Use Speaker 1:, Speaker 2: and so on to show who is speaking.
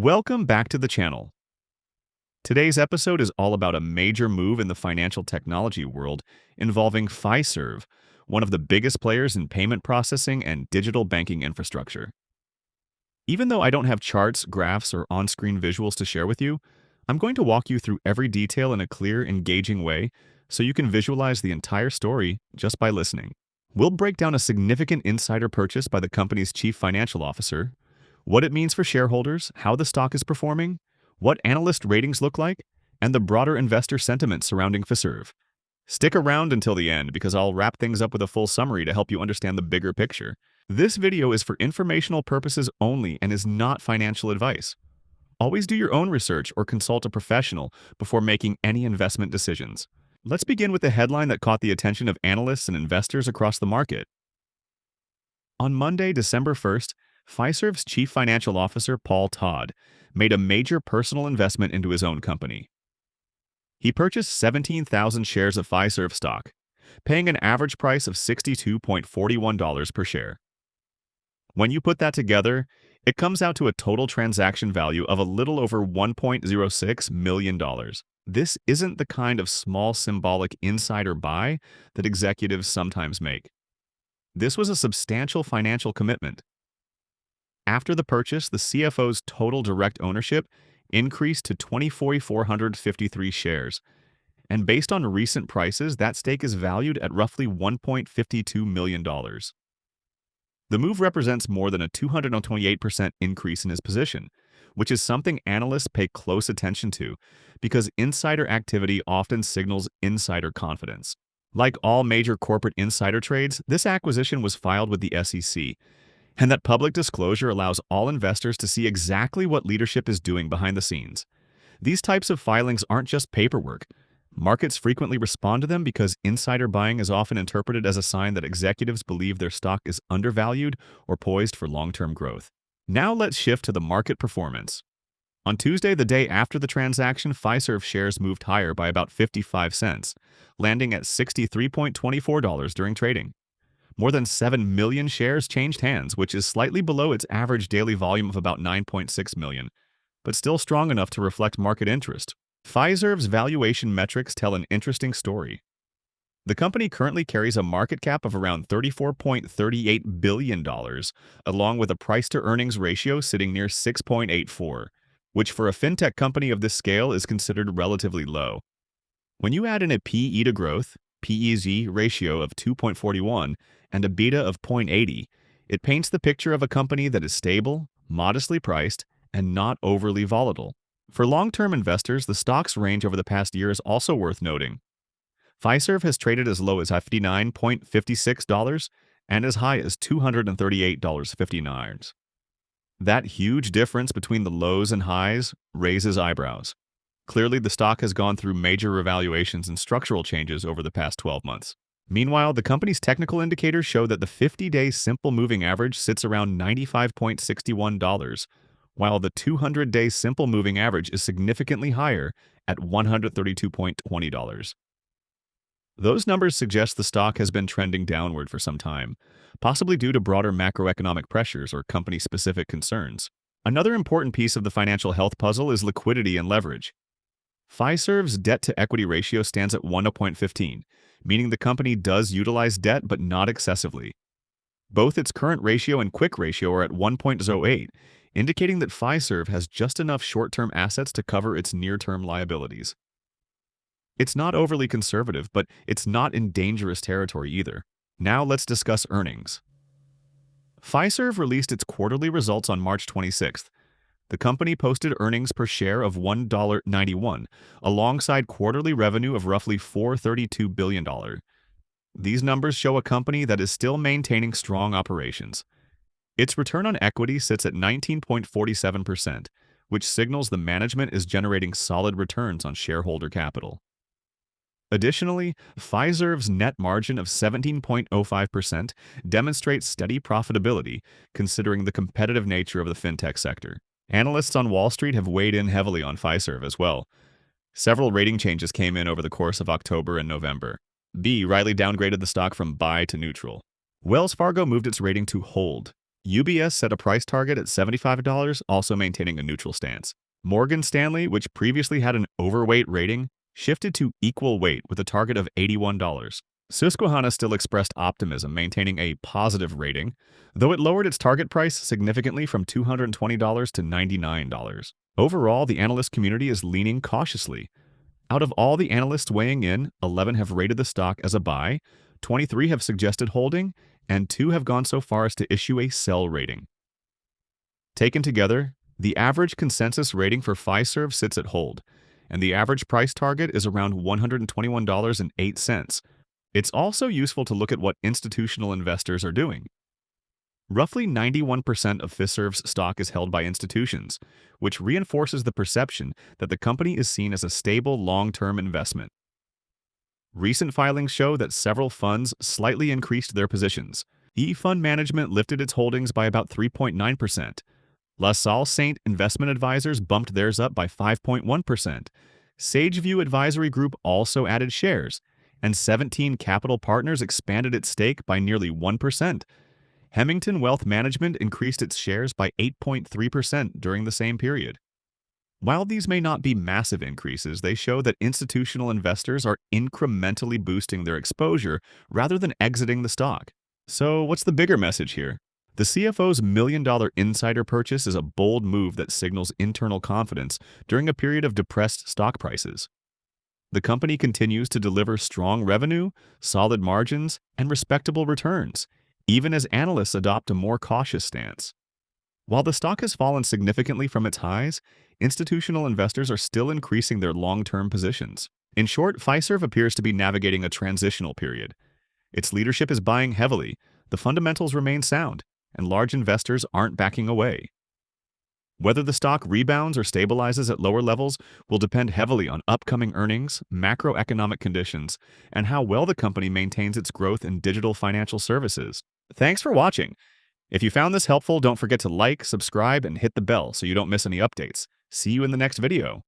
Speaker 1: Welcome back to the channel. Today's episode is all about a major move in the financial technology world involving Fiserv, one of the biggest players in payment processing and digital banking infrastructure. Even though I don't have charts, graphs, or on-screen visuals to share with you, I'm going to walk you through every detail in a clear, engaging way so you can visualize the entire story just by listening. We'll break down a significant insider purchase by the company's chief financial officer, what it means for shareholders, how the stock is performing, what analyst ratings look like, and the broader investor sentiment surrounding Fiserv. Stick around until the end because I'll wrap things up with a full summary to help you understand the bigger picture. This video is for informational purposes only and is not financial advice. Always do your own research or consult a professional before making any investment decisions. Let's begin with the headline that caught the attention of analysts and investors across the market. On Monday, December 1st, Fiserv's chief financial officer, Paul Todd, made a major personal investment into his own company. He purchased 17,000 shares of Fiserv stock, paying an average price of $62.41 per share. When you put that together, it comes out to a total transaction value of a little over $1.06 million. This isn't the kind of small symbolic insider buy that executives sometimes make. This was a substantial financial commitment. After the purchase, the CFO's total direct ownership increased to 2,453 shares, and based on recent prices, that stake is valued at roughly $1.52 million. The move represents more than a 228% increase in his position, which is something analysts pay close attention to because insider activity often signals insider confidence. Like all major corporate insider trades, this acquisition was filed with the SEC, and that public disclosure allows all investors to see exactly what leadership is doing behind the scenes. These types of filings aren't just paperwork. Markets frequently respond to them because insider buying is often interpreted as a sign that executives believe their stock is undervalued or poised for long-term growth. Now let's shift to the market performance. On Tuesday, the day after the transaction, Fiserv shares moved higher by about 55 cents, landing at $63.24 during trading. More than 7 million shares changed hands, which is slightly below its average daily volume of about 9.6 million, but still strong enough to reflect market interest. Fiserv's valuation metrics tell an interesting story. The company currently carries a market cap of around $34.38 billion, along with a price-to-earnings ratio sitting near 6.84, which for a fintech company of this scale is considered relatively low. When you add in a PE to growth, PEZ ratio of 2.41, and a beta of 0.80, it paints the picture of a company that is stable, modestly priced, and not overly volatile. For long-term investors, the stock's range over the past year is also worth noting. Fiserv has traded as low as $59.56 and as high as $238.59. That huge difference between the lows and highs raises eyebrows. Clearly, the stock has gone through major revaluations and structural changes over the past 12 months. Meanwhile, the company's technical indicators show that the 50-day simple moving average sits around $95.61, while the 200-day simple moving average is significantly higher at $132.20. Those numbers suggest the stock has been trending downward for some time, possibly due to broader macroeconomic pressures or company-specific concerns. Another important piece of the financial health puzzle is liquidity and leverage. Fiserv's debt-to-equity ratio stands at 1.15, meaning the company does utilize debt but not excessively. Both its current ratio and quick ratio are at 1.08, indicating that Fiserv has just enough short-term assets to cover its near-term liabilities. It's not overly conservative, but it's not in dangerous territory either. Now let's discuss earnings. Fiserv released its quarterly results on March 26th. The company posted earnings per share of $1.91, alongside quarterly revenue of roughly $432 billion. These numbers show a company that is still maintaining strong operations. Its return on equity sits at 19.47%, which signals the management is generating solid returns on shareholder capital. Additionally, Fiserv's net margin of 17.05% demonstrates steady profitability considering the competitive nature of the fintech sector. Analysts on Wall Street have weighed in heavily on Fiserv as well. Several rating changes came in over the course of October and November. B. rightly downgraded the stock from buy to neutral. Wells Fargo moved its rating to hold. UBS set a price target at $75, also maintaining a neutral stance. Morgan Stanley, which previously had an overweight rating, shifted to equal weight with a target of $81. Susquehanna still expressed optimism, maintaining a positive rating, though it lowered its target price significantly from $220 to $99. Overall, the analyst community is leaning cautiously. Out of all the analysts weighing in, 11 have rated the stock as a buy, 23 have suggested holding, and 2 have gone so far as to issue a sell rating. Taken together, the average consensus rating for Fiserv sits at hold, and the average price target is around $121.08. It's also useful to look at what institutional investors are doing. Roughly 91% of Fiserv's stock is held by institutions, which reinforces the perception that the company is seen as a stable long-term investment. Recent filings show that several funds slightly increased their positions. E-Fund Management lifted its holdings by about 3.9%. La Salle Saint Investment Advisors bumped theirs up by 5.1%. Sageview Advisory Group also added shares, and 17 Capital Partners expanded its stake by nearly 1%. Hemington Wealth Management increased its shares by 8.3% during the same period. While these may not be massive increases, they show that institutional investors are incrementally boosting their exposure rather than exiting the stock. So, what's the bigger message here? The CFO's million-dollar insider purchase is a bold move that signals internal confidence during a period of depressed stock prices. The company continues to deliver strong revenue, solid margins, and respectable returns, even as analysts adopt a more cautious stance. While the stock has fallen significantly from its highs, institutional investors are still increasing their long-term positions. In short, Fiserv appears to be navigating a transitional period. Its leadership is buying heavily, the fundamentals remain sound, and large investors aren't backing away. Whether the stock rebounds or stabilizes at lower levels will depend heavily on upcoming earnings, macroeconomic conditions, and how well the company maintains its growth in digital financial services. Thanks for watching. If you found this helpful, don't forget to like, subscribe, and hit the bell so you don't miss any updates. See you in the next video.